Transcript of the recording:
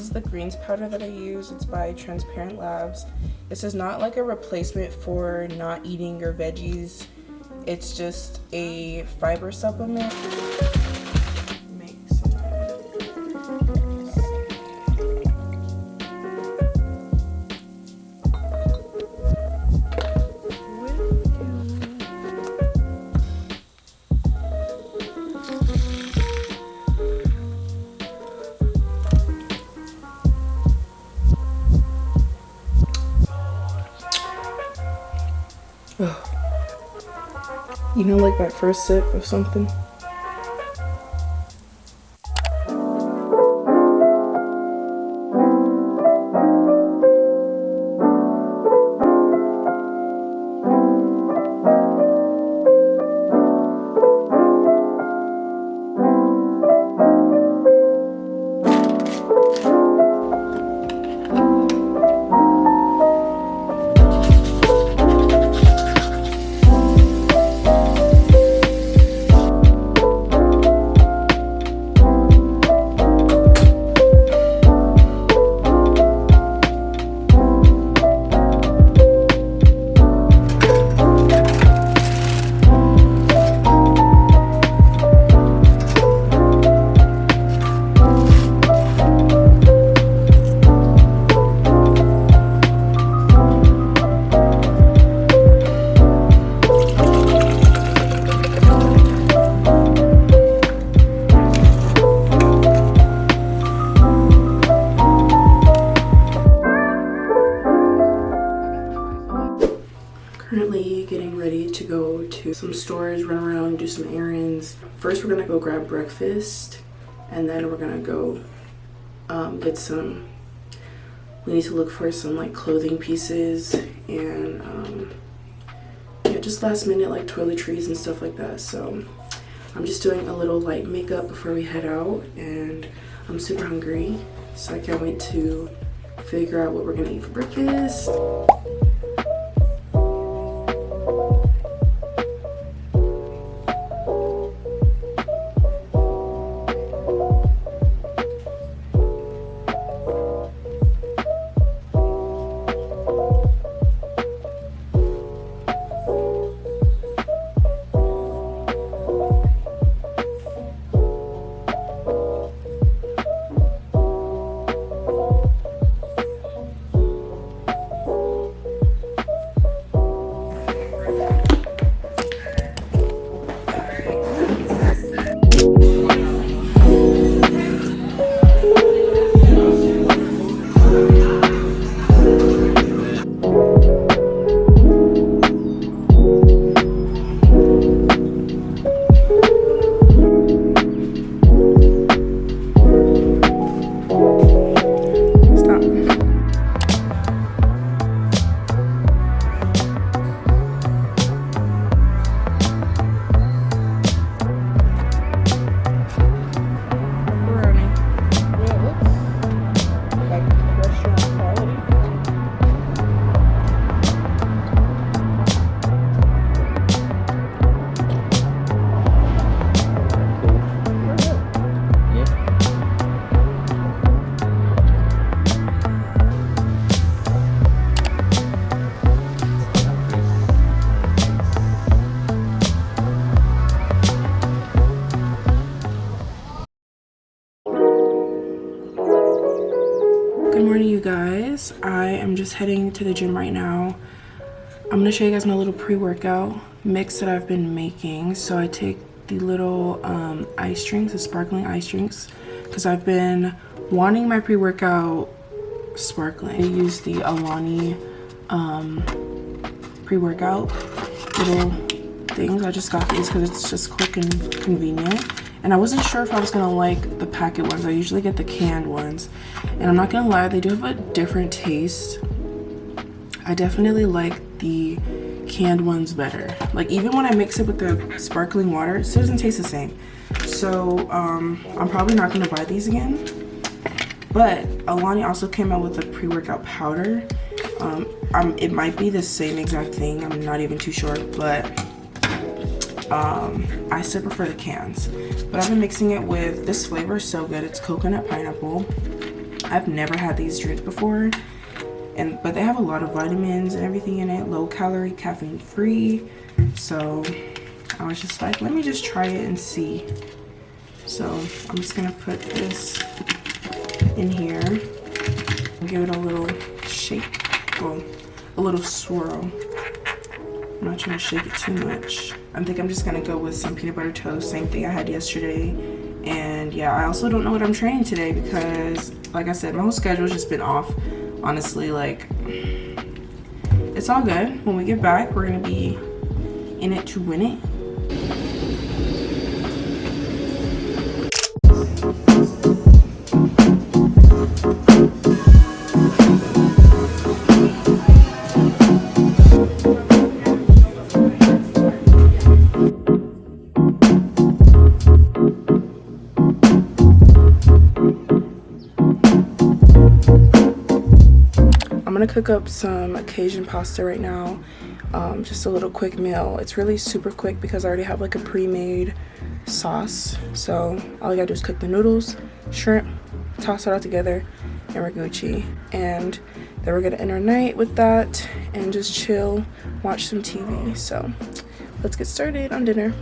is the greens powder that I use. It's by Transparent Labs. This is not like a replacement for not eating your veggies. It's just a fiber supplement. You know, like that first sip of something? Currently getting ready to go to some stores, run around, do some errands. First we're gonna go grab breakfast, and then we're gonna go get some, we need to look for some like clothing pieces and yeah, just last minute like toiletries and stuff like that. So I'm just doing a little light makeup before we head out, and I'm super hungry, so I can't wait to figure out what we're gonna eat for breakfast. Good morning, you guys. I am just heading to the gym right now. I'm gonna show you guys my little pre-workout mix that I've been making. So I take the little ice drinks, the sparkling ice drinks, because I've been wanting my pre-workout sparkling. I use the Alani pre-workout little things. I just got these because it's just quick and convenient. And I wasn't sure if I was gonna like the packet ones. I usually get the canned ones. And I'm not gonna lie, they do have a different taste. I definitely like the canned ones better. Like even when I mix it with the sparkling water, it still doesn't taste the same. So I'm probably not gonna buy these again. But Alani also came out with a pre-workout powder. It might be the same exact thing. I'm not even too sure, but I still prefer the cans. But I've been mixing it with this flavor, is so good. It's coconut pineapple. I've never had these drinks before, but they have a lot of vitamins and everything in it, low calorie, caffeine free. So I was just like, let me just try it and see. So I'm just gonna put this in here and give it a little shake, well, a little swirl. I'm not trying to shake it too much. I think I'm just gonna go with some peanut butter toast, same thing I had yesterday. And yeah, I also don't know what I'm training today because, like I said, my whole schedule's just been off. Honestly, like, it's all good. When we get back, we're gonna be in it to win it. I'm gonna cook up some Cajun pasta right now, just a little quick meal. It's really super quick because I already have like a pre-made sauce. So all I gotta do is cook the noodles, shrimp, toss it all together, and we're Gucci. And then we're gonna end our night with that and just chill, watch some TV. So let's get started on dinner.